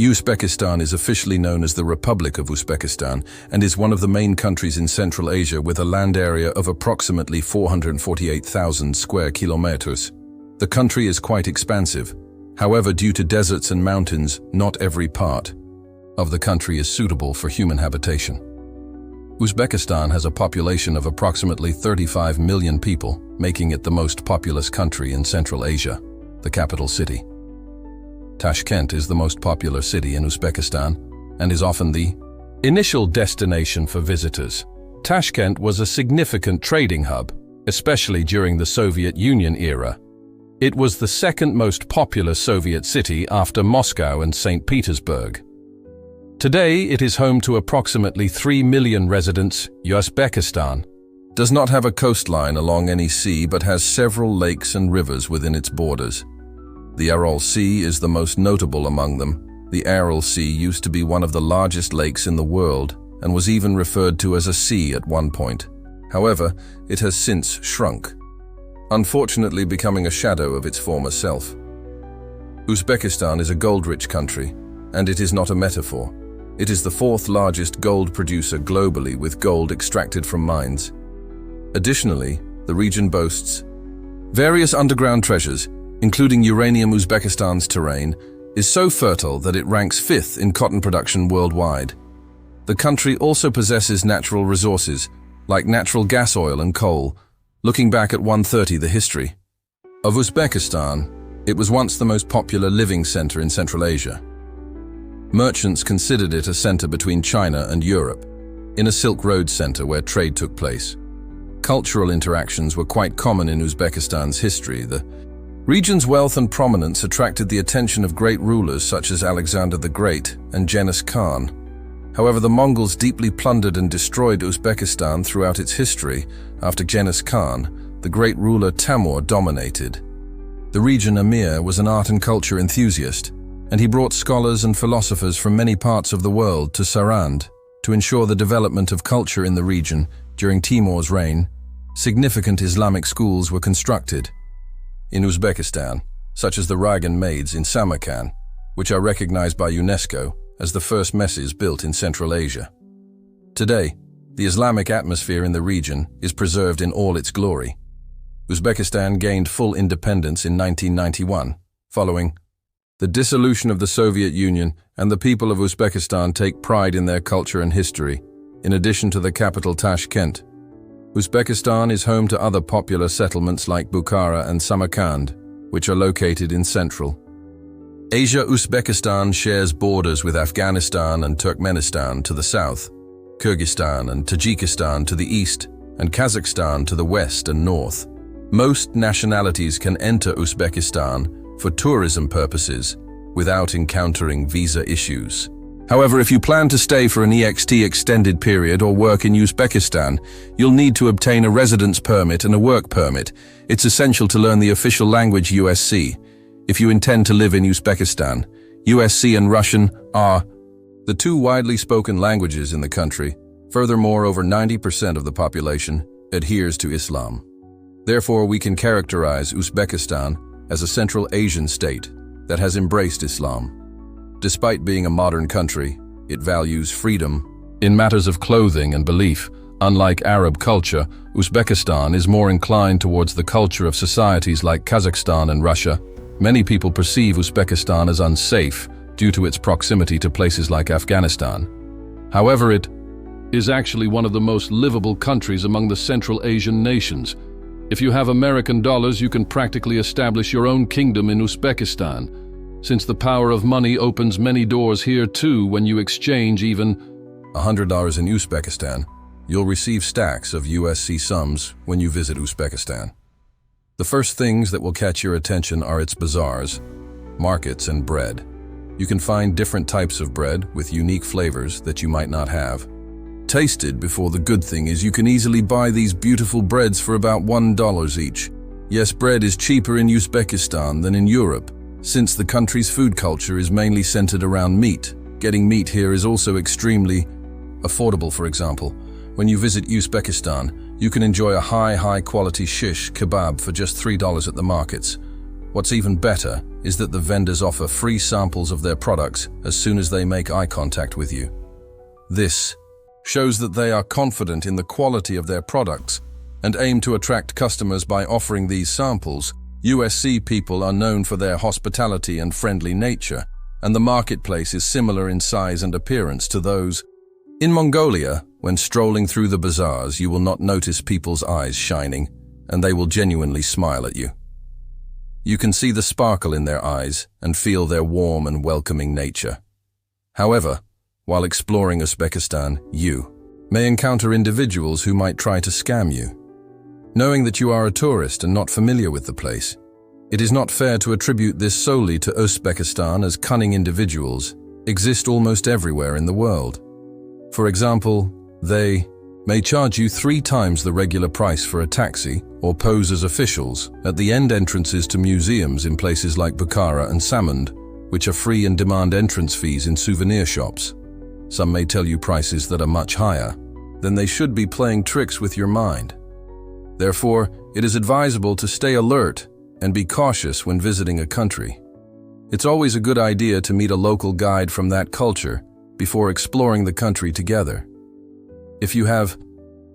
Uzbekistan is officially known as the Republic of Uzbekistan and is one of the main countries in Central Asia with a land area of approximately 448,000 square kilometers. The country is quite expansive. However, due to deserts and mountains, not every part of the country is suitable for human habitation. Uzbekistan has a population of approximately 35 million people, making it the most populous country in Central Asia. The capital city, Tashkent, is the most popular city in Uzbekistan and is often the initial destination for visitors. Tashkent was a significant trading hub, especially during the Soviet Union era. It was the second most popular Soviet city after Moscow and St. Petersburg. Today, it is home to approximately 3 million residents. Uzbekistan does not have a coastline along any sea but has several lakes and rivers within its borders. The Aral Sea is the most notable among them. The Aral Sea used to be one of the largest lakes in the world and was even referred to as a sea at one point. However, it has since shrunk, unfortunately becoming a shadow of its former self. Uzbekistan is a gold-rich country, and it is not a metaphor. It is the fourth largest gold producer globally with gold extracted from mines. Additionally, the region boasts various underground treasures, including uranium. Uzbekistan's terrain is so fertile that it ranks fifth in cotton production worldwide. The country also possesses natural resources, like natural gas, oil and coal. Looking back at 130, the history of Uzbekistan, it was once the most popular living center in Central Asia. Merchants considered it a center between China and Europe, in a Silk Road center where trade took place. Cultural interactions were quite common in Uzbekistan's history. The region's wealth and prominence attracted the attention of great rulers such as Alexander the Great and Genghis Khan. However, the Mongols deeply plundered and destroyed Uzbekistan throughout its history. After Genghis Khan, the great ruler Timur dominated. The region Emir was an art and culture enthusiast, and he brought scholars and philosophers from many parts of the world to Samarkand to ensure the development of culture in the region. During Timur's reign, significant Islamic schools were constructed in Uzbekistan, such as the Ragan Maids in Samarkand, which are recognized by UNESCO as the first mosques built in Central Asia. Today, the Islamic atmosphere in the region is preserved in all its glory. Uzbekistan gained full independence in 1991, following the dissolution of the Soviet Union, and the people of Uzbekistan take pride in their culture and history. In addition to the capital Tashkent, Uzbekistan is home to other popular settlements like Bukhara and Samarkand, which are located in Central Asia. Uzbekistan shares borders with Afghanistan and Turkmenistan to the south, Kyrgyzstan and Tajikistan to the east, and Kazakhstan to the west and north. Most nationalities can enter Uzbekistan for tourism purposes without encountering visa issues. However, if you plan to stay for an extended period or work in Uzbekistan, you'll need to obtain a residence permit and a work permit. It's essential to learn the official language USC. If you intend to live in Uzbekistan, USC and Russian are the two widely spoken languages in the country. Furthermore, over 90% of the population adheres to Islam. Therefore, we can characterize Uzbekistan as a Central Asian state that has embraced Islam. Despite being a modern country, it values freedom in matters of clothing and belief. Unlike Arab culture, Uzbekistan is more inclined towards the culture of societies like Kazakhstan and Russia. Many people perceive Uzbekistan as unsafe due to its proximity to places like Afghanistan. However, it is actually one of the most livable countries among the Central Asian nations. If you have American dollars, you can practically establish your own kingdom in Uzbekistan, since the power of money opens many doors here too. When you exchange even $100 in Uzbekistan, you'll receive stacks of USC sums when you visit Uzbekistan. The first things that will catch your attention are its bazaars, markets, and bread. You can find different types of bread with unique flavors that you might not have tasted before. The good thing is you can easily buy these beautiful breads for about $1 each. Yes, bread is cheaper in Uzbekistan than in Europe, since the country's food culture is mainly centered around meat. Getting meat here is also extremely affordable. For example, when you visit Uzbekistan, you can enjoy a high-quality shish kebab for just $3 at the markets. What's even better is that the vendors offer free samples of their products as soon as they make eye contact with you. This shows that they are confident in the quality of their products and aim to attract customers by offering these samples. USC people are known for their hospitality and friendly nature, and the marketplace is similar in size and appearance to those in Mongolia. When strolling through the bazaars, you will not notice people's eyes shining, and they will genuinely smile at you. You can see the sparkle in their eyes and feel their warm and welcoming nature. However, while exploring Uzbekistan, you may encounter individuals who might try to scam you. Knowing that you are a tourist and not familiar with the place, it is not fair to attribute this solely to Uzbekistan, as cunning individuals exist almost everywhere in the world. For example, they may charge you 3 times the regular price for a taxi or pose as officials at the end entrances to museums in places like Bukhara and Samarkand, which are free and demand entrance fees in souvenir shops. Some may tell you prices that are much higher. Then they should be playing tricks with your mind. Therefore, it is advisable to stay alert and be cautious when visiting a country. It's always a good idea to meet a local guide from that culture before exploring the country together. If you have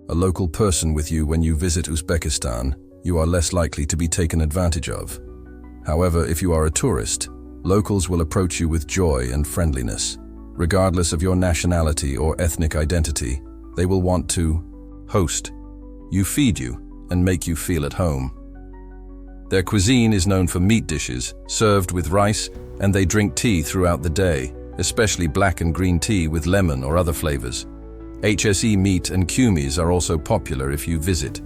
a local person with you when you visit Uzbekistan, you are less likely to be taken advantage of. However, if you are a tourist, locals will approach you with joy and friendliness. Regardless of your nationality or ethnic identity, they will want to host you, feed you, and make you feel at home. Their cuisine is known for meat dishes served with rice, and they drink tea throughout the day, especially black and green tea with lemon or other flavors. HSE meat and kumis are also popular if you visit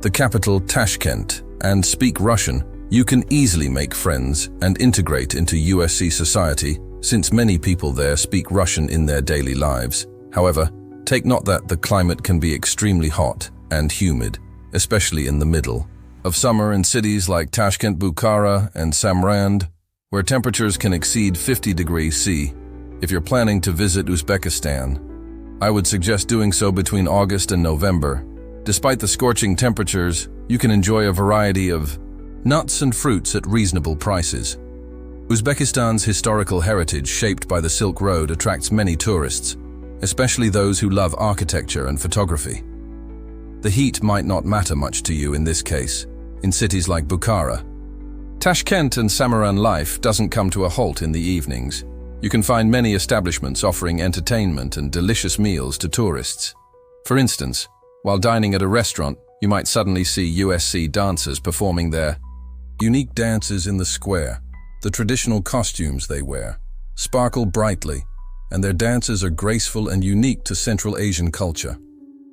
the capital Tashkent and speak Russian. You can easily make friends and integrate into USC society, since many people there speak Russian in their daily lives. However, take note that the climate can be extremely hot and humid, especially in the middle of summer in cities like Tashkent, Bukhara, and Samarkand, where temperatures can exceed 50 degrees C. If you're planning to visit Uzbekistan, I would suggest doing so between August and November. Despite the scorching temperatures, you can enjoy a variety of nuts and fruits at reasonable prices. Uzbekistan's historical heritage, shaped by the Silk Road, attracts many tourists, especially those who love architecture and photography. The heat might not matter much to you in this case. In cities like Bukhara, Tashkent, and Samarkand, life doesn't come to a halt in the evenings. You can find many establishments offering entertainment and delicious meals to tourists. For instance, while dining at a restaurant, you might suddenly see USC dancers performing their unique dances in the square. The traditional costumes they wear sparkle brightly, and their dances are graceful and unique to Central Asian culture.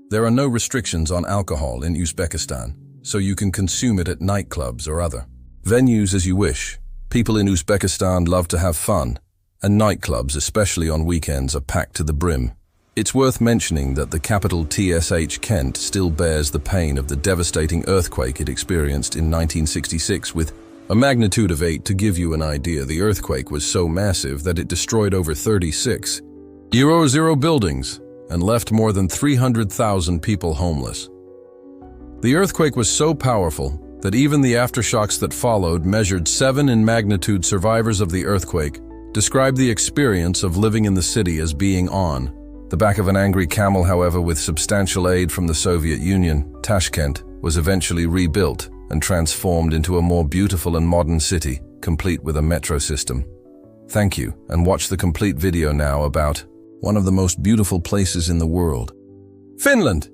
There are no restrictions on alcohol in Uzbekistan, so you can consume it at nightclubs or other venues as you wish. People in Uzbekistan love to have fun, and nightclubs, especially on weekends, are packed to the brim. It's worth mentioning that the capital Tashkent still bears the pain of the devastating earthquake it experienced in 1966 with a magnitude of 8. To give you an idea, the earthquake was so massive that it destroyed over 36 buildings and left more than 300,000 people homeless. The earthquake was so powerful that even the aftershocks that followed, measured 7 in magnitude. Survivors of the earthquake described the experience of living in the city as being on the back of an angry camel. However, with substantial aid from the Soviet Union, Tashkent was eventually rebuilt and transformed into a more beautiful and modern city, complete with a metro system. Thank you, and watch the complete video now about one of the most beautiful places in the world, Finland.